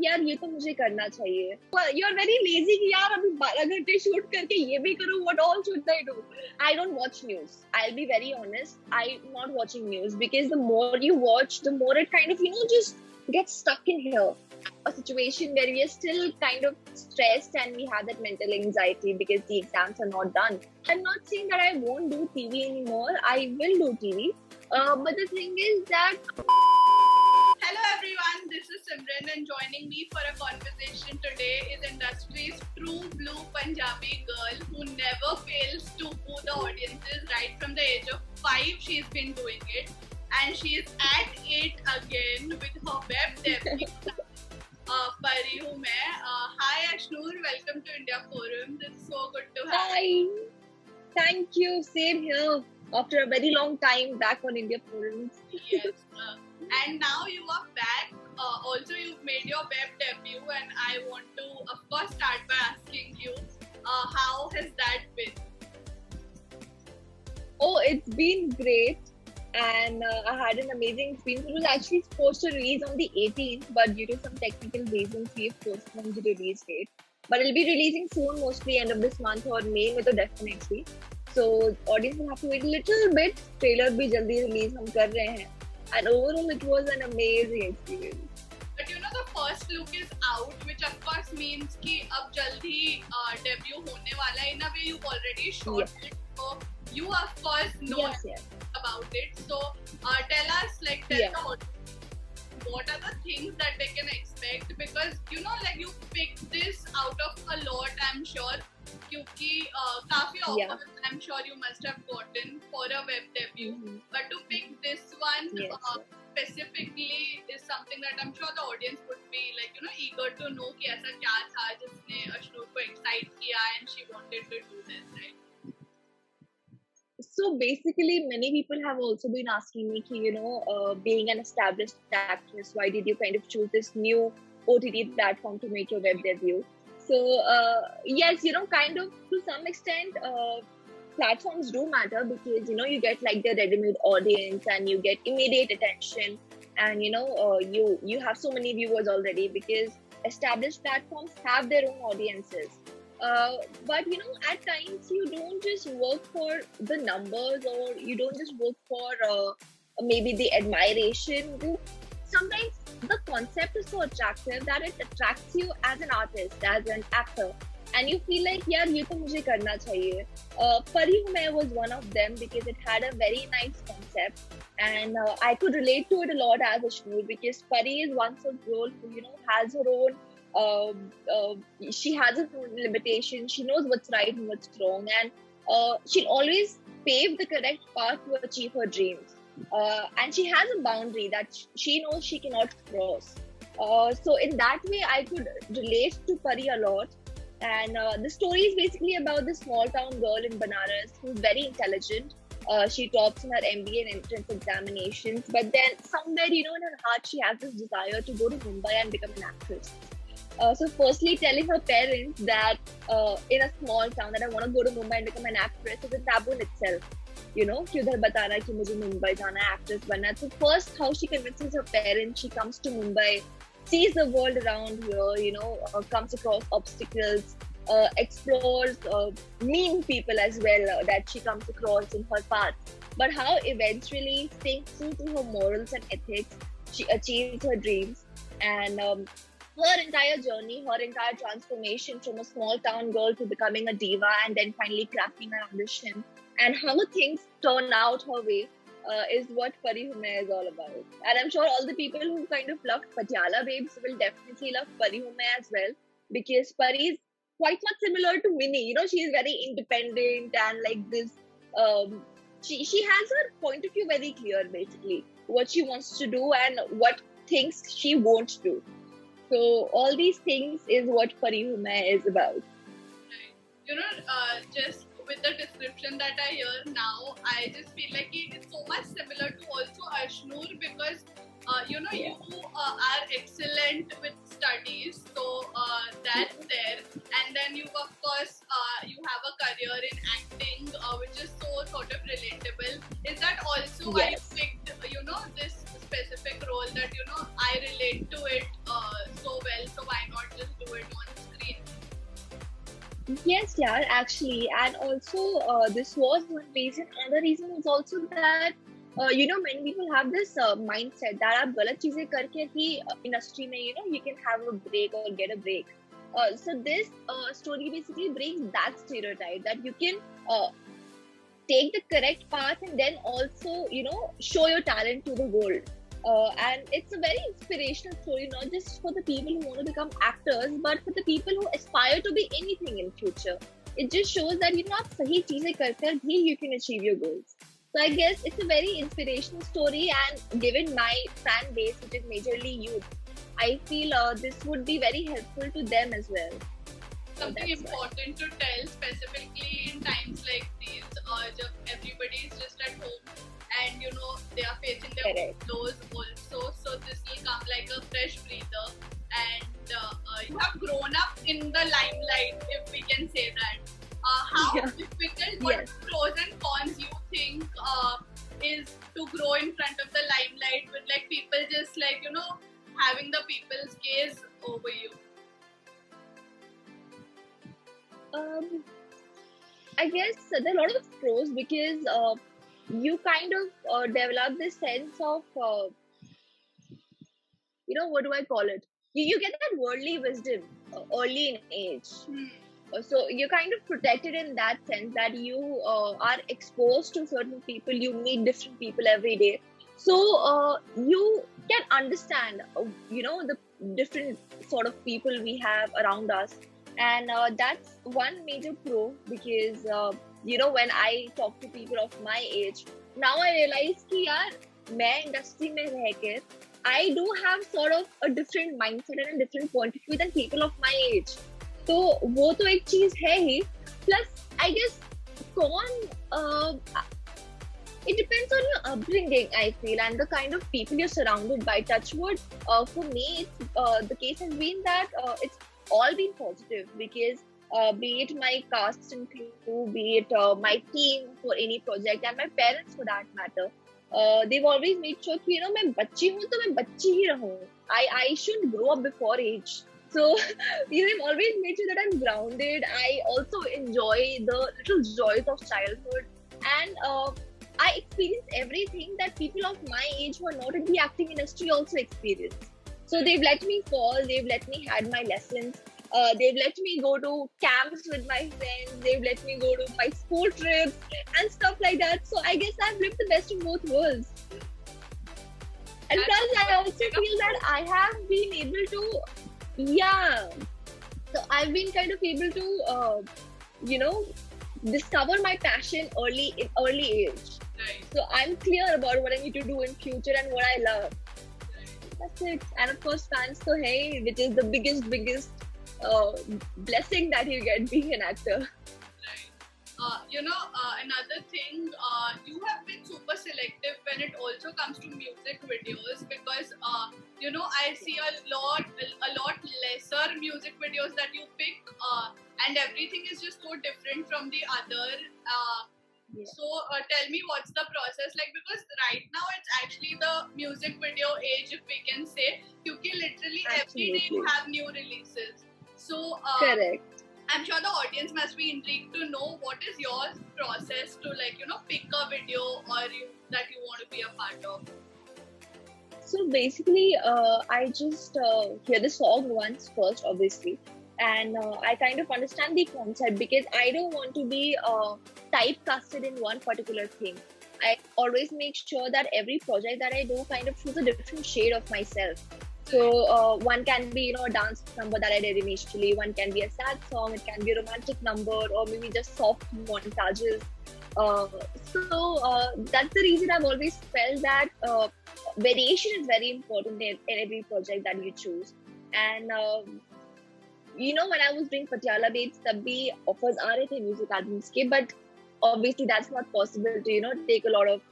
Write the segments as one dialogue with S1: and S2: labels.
S1: यार ये तो मुझे करना चाहिए. You are very lazy कि यार अभी 12 घंटे शूट करके ये भी करूँ. What all should I do? I don't watch news. I'll be very honest. I'm not watching news because the more you watch, the more it kind of just gets stuck in here. A situation where we are still kind of stressed and we have that mental anxiety because the exams are not done. I'm not saying that I won't do TV anymore. I will do TV. But the thing is that...
S2: Hello everyone, this is Simran and joining me for a conversation today is industry's true blue Punjabi girl who never fails to woo the audiences. Right from the age of 5 she's been doing it and she's at it again with her web debut. Pari Hoon. Hi Ashnoor, welcome to India Forum. This is so good to have
S1: you. Hi, thank you. Same here. After a very long time back on India Forums.
S2: Yes, and now you are back. Also, you've made your web debut, and I want to, of course, start by asking you, how has that been?
S1: Oh, it's been great, and I had an amazing experience. It was actually supposed to release on the 18th, but due to some technical reasons, we've postponed the release date. But it'll be releasing soon, mostly end of this month or May, with definitely. So audience will have to wait a little bit. Trailer bhi jaldi release hum kar rahe hain. And overall it was an amazing experience.
S2: But the first look is out, which of course means कि अब जल्दी debut होने वाला है. In a way you've already shot it, so you of course know about it. So tell us, tell the audience, what are the things that they can expect, because you picked this out of a lot, I'm sure, क्योंकि काफी offers I'm sure you must have gotten for a web debut, but to pick this one specifically is something that I'm sure the audience would be eager to know कि ऐसा क्या था जिसने अशनूर को excite किया and she wanted to do this, right?
S1: So basically, many people have also been asking me, being an established actress, why did you kind of choose this new OTT platform to make your web debut? So yes, kind of to some extent, platforms do matter because you get the ready-made audience and you get immediate attention, and you have so many viewers already because established platforms have their own audiences. But at times you don't just work for the numbers, or you don't just work for maybe the admiration. Sometimes the concept is so attractive that it attracts you as an artist, as an actor, and you feel like yaar ye to mujhe karna chahiye. Pari Hoon was one of them because it had a very nice concept, and I could relate to it a lot as Ashnoor because Pari is one such girl who has her own she has her own limitations. She knows what's right and what's wrong, and she'll always pave the correct path to achieve her dreams. And she has a boundary that she knows she cannot cross. So in that way, I could relate to Pari a lot. And the story is basically about this small town girl in Banaras who's very intelligent. She tops in her MBA and entrance examinations, but then somewhere, in her heart, she has this desire to go to Mumbai and become an actress. So firstly, telling her parents that in a small town that I want to go to Mumbai and become an actress is a taboo in itself. कि उधर बताना कि मुझे मुंबई जाना है, actress बनना है. So first, how she convinces her parents, she comes to Mumbai, sees the world around here, comes across obstacles, explores mean people as well that she comes across in her path. But how eventually, staying true to her morals and ethics, she achieves her dreams. And her entire journey, her entire transformation from a small town girl to becoming a diva and then finally cracking her audition, and how things turn out her way is what Pari Hoon is all about. And I'm sure all the people who kind of loved Patiala Babes will definitely love Pari Hoon as well, because Pari is quite much similar to Minnie. She is very independent and this. She has her point of view very clear, basically, what she wants to do and what things she won't do. So all these things is what Pari Hoon is about.
S2: Right. Just with the description that I hear now, I just feel like it's so much similar to also Ashnoor because you are excellent with studies, so that's there. And then you of course you have a career in acting, which is so sort of relatable. Is that also why you picked this specific role that I relate to it so well? So
S1: Yes, yeah, actually, and also this was one reason. Another reason was also that many people have this mindset that आप गलत चीजें करके ही industry में you can have a break or get a break. So this story basically breaks that stereotype that you can take the correct path and then also show your talent to the world. And it's a very inspirational story, not just for the people who want to become actors, but for the people who aspire to be anything in future. It just shows that आप सही चीजें कर भी you can achieve your goals. So I guess it's a very inspirational story, and given my fan base, which is majorly youth, I feel this would be very helpful to them as well.
S2: Something important to tell, specifically in times like these, जब everybody is just at home and they are facing their lows also, so this will come like a fresh breather. And you have grown up in the limelight, if we can say that. How difficult, what pros and cons you think is to grow in front of the limelight with like people just like having the people's gaze over you?
S1: I guess there are a lot of pros because you kind of develop this sense of what do I call it? You get that worldly wisdom early in age. So you're kind of protected in that sense that you are exposed to certain people, you meet different people every day. So you can understand, the different sort of people we have around us. And that's one major pro because, when I talk to people of my age, now I realize कि यार मैं industry में रहकर I do have sort of a different mindset and a different point of view than people of my age. तो वो तो एक चीज है ही. Plus, I guess it depends on your upbringing, I feel, and the kind of people you're surrounded by. Touchwood, for me, the case has been that it's all been positive because be it my cast and crew, be it my team for any project, and my parents for that matter, they've always made sure कि मैं बच्ची हूँ तो मैं बच्ची ही रहूँ. I shouldn't grow up before age. So they've always made sure that I'm grounded. I also enjoy the little joys of childhood, and I experience everything that people of my age who are not in the acting industry also experience. So they've let me fall, they've let me had my lessons, they've let me go to camps with my friends, they've let me go to my school trips and stuff like that. So I guess I've lived the best of both worlds. And plus I also feel that I have been able to, so I've been kind of able to, discover my passion in early age.
S2: Right.
S1: So I'm clear about what I need to do in future and what I love. That's it. And of course, fans to hai, which is the biggest blessing that you get being an actor.
S2: Another thing, you have been super selective when it also comes to music videos because, I see a lot lesser music videos that you pick, and everything is just so different from the other. So tell me what's the process like, because right now it's actually the music video age, if we can say, because literally every day you have new releases. So
S1: correct.
S2: I'm sure the audience must be intrigued to know what is your process to pick a video that you want to be a part of.
S1: So basically, I just hear the song once first, obviously, and I kind of understand the concept because I don't want to be typecasted in one particular thing. I always make sure that every project that I do kind of shows a different shade of myself. So one can be, a dance number that I did initially. One can be a sad song. It can be a romantic number, or maybe just soft montages. So that's the reason I've always felt that variation is very important in every project that you choose. And when I was doing Patiala Babes, tab bhi offers aa rahe the music albums ke, but obviously that's not possible to take a lot of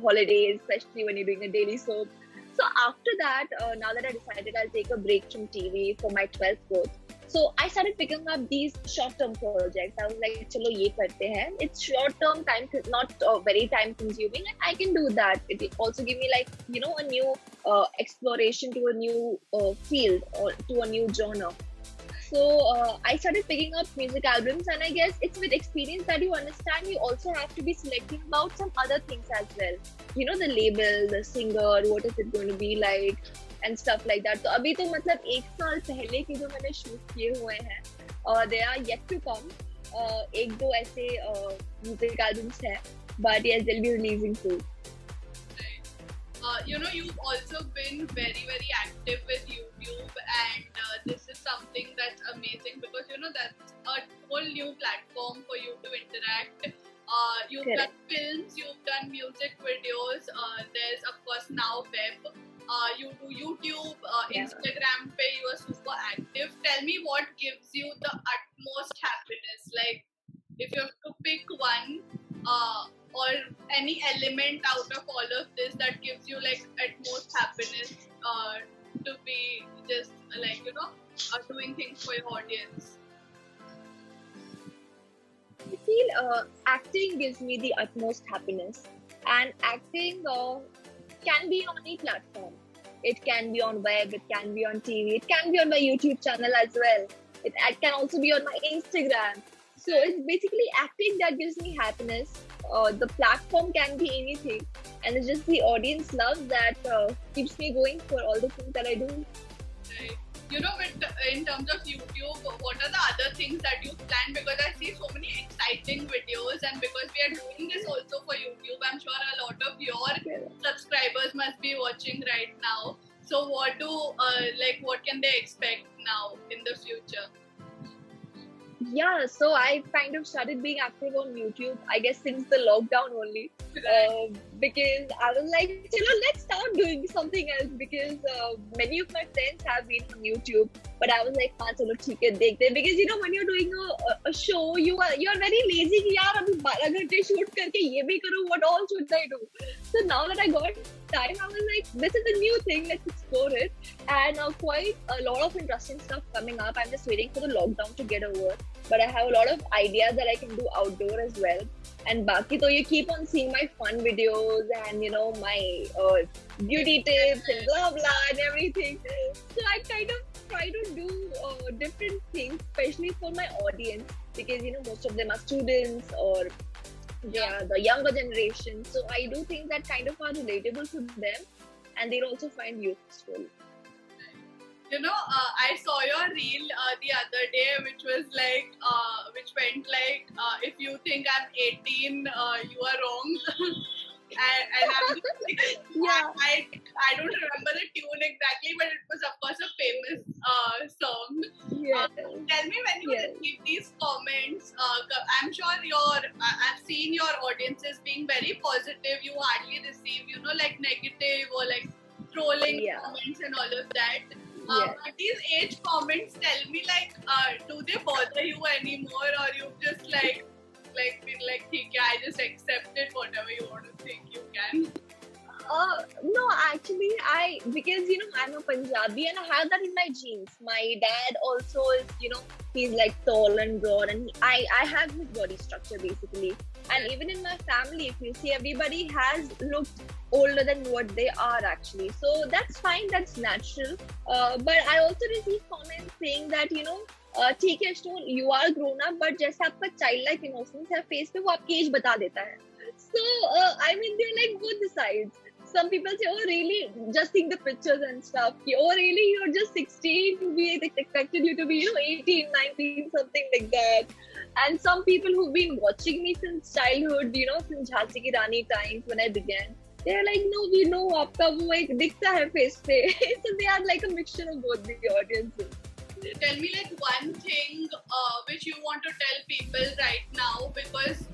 S1: holidays, especially when you're doing a daily soap. So after that, now that I decided I'll take a break from TV for my 12th birth, so I started picking up these short-term projects. I was like, chalo ye karte hain. It's short-term, not very time-consuming, and I can do that. It also give me a new exploration to a new field or to a new genre. So I started picking up music albums, and I guess it's with experience that you understand you also have to be selective about some other things as well. You know, the label, the singer, what is it going to be like, and stuff like that. तो अभी तो मतलब एक साल पहले के जो मैंने शूट किए हुए हैं, they are yet to come. एक दो ऐसे music albums हैं, but yes, they'll be releasing soon.
S2: You've also been very, very active with YouTube, and this is something that's amazing because that's a whole new platform for you to interact. You've
S1: Correct.
S2: done films, you've done music videos. There's of course now web. You do YouTube, Instagram. Pe you are super active. Tell me what gives you the utmost happiness. Like if you have to pick one. Or any element out of all of this that gives you like utmost happiness to be just like doing things for your audience.
S1: I feel acting gives me the utmost happiness, and acting can be on any platform. It can be on web, it can be on TV, it can be on my YouTube channel as well. It can also be on my Instagram. So it's basically acting that gives me happiness. The platform can be anything, and it's just the audience love that keeps me going for all the things that I do.
S2: Right. In terms of YouTube, what are the other things that you plan? Because I see so many exciting videos, and because we are doing this also for YouTube, I'm sure a lot of your subscribers must be watching right now. So what can they expect now in the future?
S1: Yeah, so I kind of started being active on YouTube, I guess since the lockdown only, because I was like, let's start doing something else, because many of my friends have been on YouTube, but I was like, हाँ चलो ठीक है देखते हैं, because when you're doing a show, you're very lazy कि यार अभी 12 घंटे shoot करके ये भी करूँ, what all should I do? So now that I got time, I was like, this is a new thing, let's explore it, and quite a lot of interesting stuff coming up. I'm just waiting for the lockdown to get over, but I have a lot of ideas that I can do outdoor as well. And baki to you keep on seeing my fun videos and my beauty tips and blah blah and everything. So I kind of try to do different things, especially for my audience, because most of them are students or they are the younger generation. So I do things that kind of are relatable to them, and they'll also find useful.
S2: I saw your reel the other day, which was like, which went like, if you think I'm 18, you are wrong. and I'm just like, I don't remember the tune exactly, but it was of course a famous song.
S1: Yeah.
S2: Tell me when you receive these comments, I'm sure I've seen your audiences being very positive. You hardly receive, like negative or like trolling comments and all of that. But these age comments, tell me, like, do they bother you anymore, or you just like feel like, I just accepted whatever you want to think you can?
S1: No, actually, because I'm a Punjabi and I have that in my genes. My dad also is, he's like tall and broad, and I have his body structure basically. And even in my family, if you see, everybody has looked older than what they are actually. So that's fine, that's natural. But I also receive comments saying that, ठीक है Ashnoor, you are grown up, but जैसे आपका childlike innocence है face पे, वो आपकी age बता देता है. So, I mean, they're like both the sides. Some people say, oh really, just think the pictures and stuff. Oh really, you're just 16, we expected you to be 18, 19, something like that. And some people who've been watching me since childhood, since Jhansi Ki Rani times when I began, they're like, no, we know aapka wo ek dikhta hai face pe. So they are like a mixture of both the audiences.
S2: Tell me like one thing which you want to tell people right now, because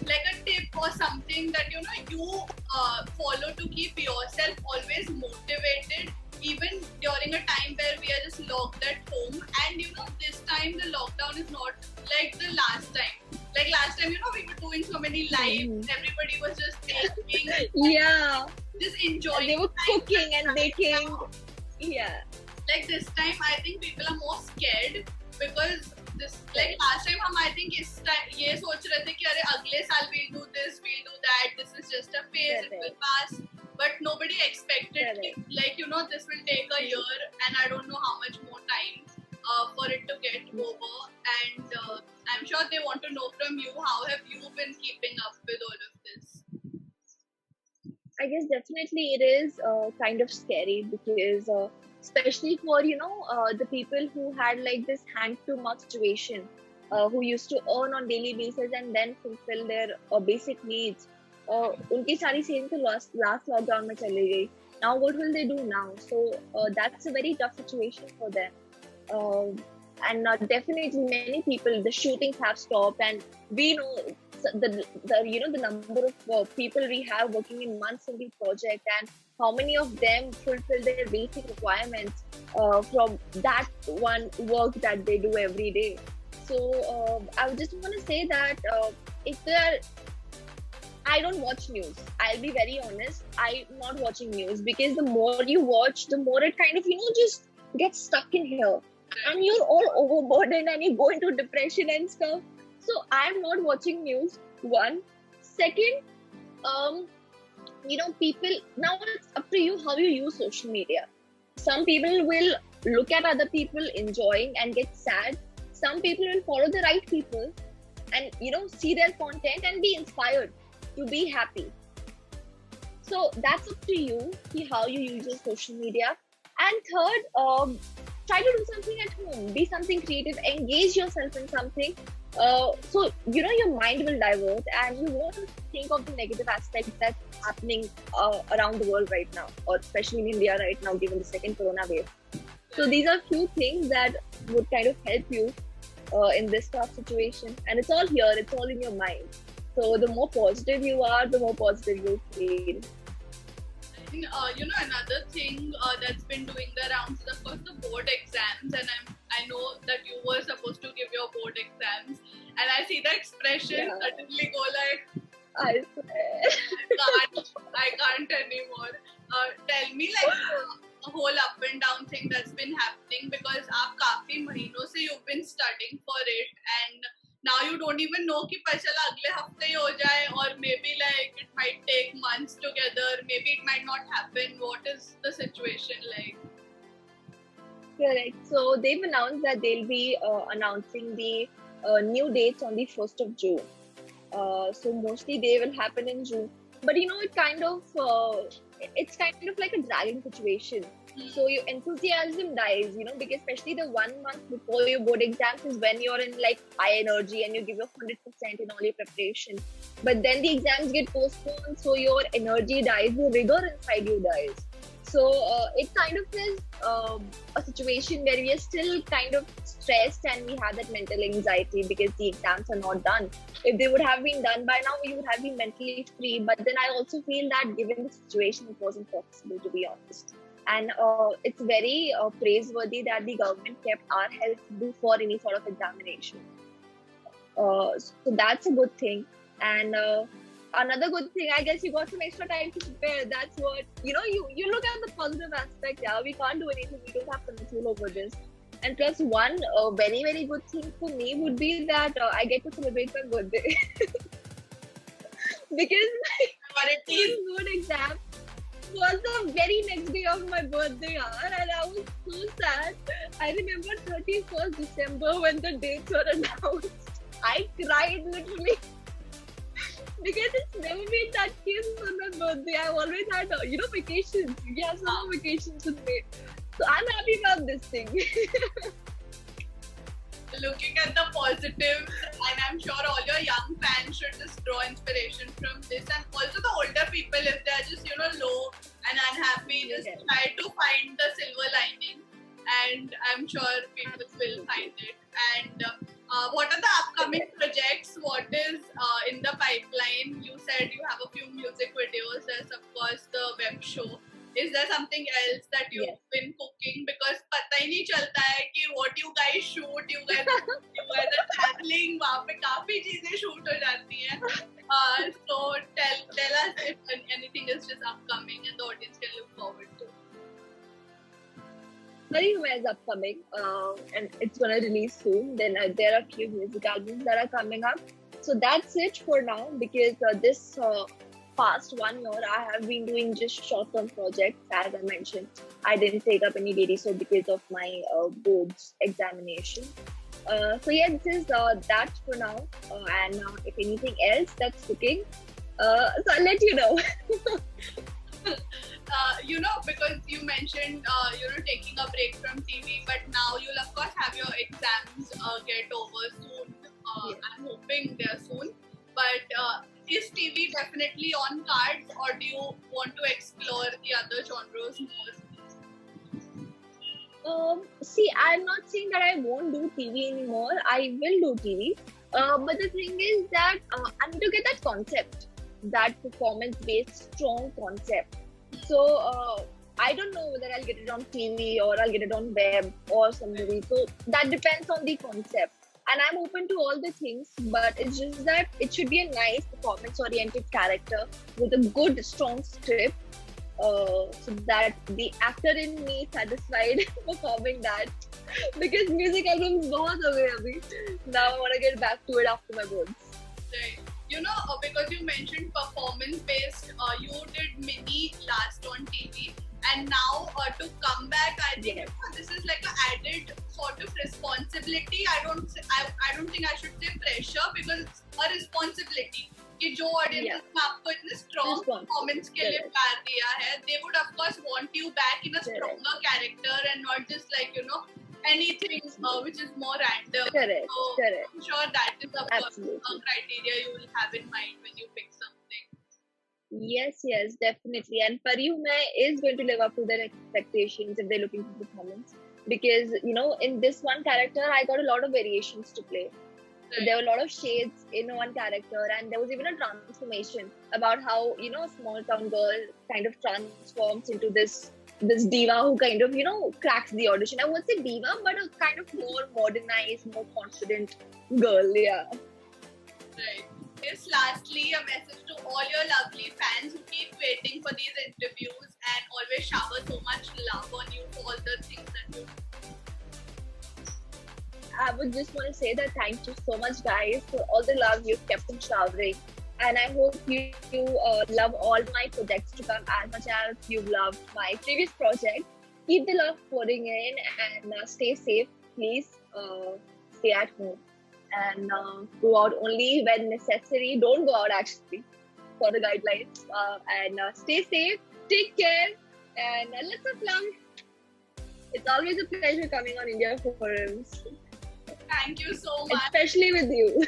S2: like a tip or something that you follow to keep yourself always motivated, even during a time where we are just locked at home. And this time the lockdown is not like the last time. Like last time, we were doing so many lives, everybody was just taking, just enjoying.
S1: And they were cooking and baking. Yeah.
S2: Like this time, I think people are more scared because this, like last time, I think इस time ये सोच रहे थे कि अरे अगले साल we'll do this, we'll do that. This is just a phase, it will pass. But nobody expected it. Like this will take a year, and I don't know how much more time for it to
S1: honestly, it is kind of scary because, especially for the people who had like this hand-to-mouth situation, who used to earn on daily basis and then fulfill their basic needs. उनकी सारी savings तो last lockdown में चली गई. Now what will they do now? So that's a very tough situation for them. And definitely many people, the shootings have stopped, and we know the number of people we have working in months in the project, and how many of them fulfill their basic requirements from that one work that they do every day. So I just want to say that if there I don't watch news. I'll be very honest. I'm not watching news because the more you watch, the more it kind of, just gets stuck in here. And you're all overburdened and you go into depression and stuff. So I'm not watching news, one. Second, people, now it's up to you how you use social media. Some people will look at other people enjoying and get sad. Some people will follow the right people and, see their content and be inspired to be happy. So that's up to you, see how you use your social media. And third, try to do something at home, be something creative, engage yourself in something. So your mind will divert and you won't think of the negative aspects that's happening around the world right now, or especially in India right now, given the second corona wave. So these are few things that would kind of help you in this tough situation. And it's all here, it's all in your mind. So the more positive you are, the more positive you feel.
S2: And, another thing that's been doing the rounds is of course the board exams, and I know that you were supposed to give your board exams, and I see the expression suddenly go like,
S1: I swear.
S2: I can't anymore. Tell me like a whole up and down thing that's been happening, because आप काफी महीनों से you've been studying for it, and now you don't even know कि पर चला अगले हफ्ते ही हो जाए, or maybe like it might take months together, maybe it might not happen. What is the situation like?
S1: Correct. So they've announced that they'll be announcing the new dates on the 1st of June. So mostly they will happen in June. But it kind of it's kind of like a dragging situation. So your enthusiasm dies, because especially the 1 month before your board exams is when you're in like high energy and you give your 100% in all your preparation. But then the exams get postponed, so your energy dies, the rigor inside you dies. So it kind of is a situation where we are still kind of stressed and we have that mental anxiety because the exams are not done. If they would have been done by now, we would have been mentally free. But then I also feel that given the situation, it wasn't possible, to be honest. And it's very praiseworthy that the government kept our health before any sort of examination. So that's a good thing. And another good thing, I guess you got some extra time to prepare. That's what, you look at the positive aspect. Yeah, we can't do anything. We don't have control over this. And plus, one very, very good thing for me would be that I get to celebrate my birthday. Because my 18th board exam was the very next day of my birthday, and I was so sad. I remember 31st December when the dates were announced. I cried literally. Because it's never been that case on my birthday. I've always had, vacations. We have summer vacations with me. So I'm happy about this thing.
S2: Looking at the positives, and I'm sure all your young fans should just draw inspiration from this, and also the older people, if they're just low and unhappy, just try to find the silver lining, and I'm sure people will find it. And what are the upcoming projects? What is in the pipeline? You said you have a few music videos. There's of course the web show. Is there something else that you've been cooking? Because पता ही नहीं चलता है कि what you guys shoot, you guys are traveling, वहाँ पे काफी चीजें shoot हो जाती हैं. So tell us if anything is just upcoming and the audience can look forward to.
S1: Pari is upcoming, and it's gonna release soon. Then there are a few music albums that are coming up. So that's it for now, because this past 1 year I have been doing just short-term projects. As I mentioned, I didn't take up any daily so because of my boards examination. So yeah, this is that for now. And if anything else that's cooking, so I'll let you know.
S2: Because you mentioned, taking a break from TV, but now you'll of course have your exams get over soon. I'm hoping they're soon. But is TV definitely on cards, or do you want to explore the other genres more?
S1: See, I'm not saying that I won't do TV anymore. I will do TV. But the thing is that I need to get that concept, that performance-based, strong concept. So I don't know whether I'll get it on TV or I'll get it on web or some movie. So that depends on the concept. And I'm open to all the things, but it's just that it should be a nice performance-oriented character with a good, strong script, so that the actor in me is satisfied performing that. Because music albums बहुत हो गए अभी. Now I want to get back to it after my boards.
S2: Right. Because you mentioned performance-based, you did mini last on TV, and now to come back, I think this is like an added sort of responsibility. I don't think I should say pressure, because it's a responsibility. कि जो audience ने आपको इतने strong performance के लिए प्यार दिया है, they would of course want you back in a stronger character and not just like anything which is more random.
S1: Correct.
S2: I'm sure that is of course a criteria you will have in mind when you pick something.
S1: Yes, definitely. And Pari is going to live up to their expectations if they're looking for performance. Because, in this one character, I got a lot of variations to play. Right. There were a lot of shades in one character, and there was even a transformation about how, a small town girl kind of transforms into this diva who kind of, cracks the audition. I won't say diva, but a kind of more modernized, more confident girl, yeah.
S2: Right. Just lastly, a message to all your lovely fans who keep waiting for these interviews and always shower so much love on you for all the things that you do.
S1: I would just want to say that thank you so much, guys, for all the love you've kept on showering. And I hope you love all my projects to come as much as you've loved my previous project. Keep the love pouring in and stay safe. Please stay at home and go out only when necessary. Don't go out actually for the guidelines. And stay safe, take care, and lots of love. It's always a pleasure coming on India Forums.
S2: Thank you so much.
S1: Especially with you.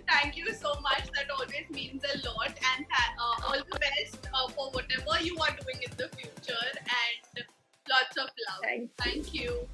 S2: Thank you so much. That always means a lot. And all the best for whatever you are doing in the future. And lots of love.
S1: Thank you.
S2: Thank you.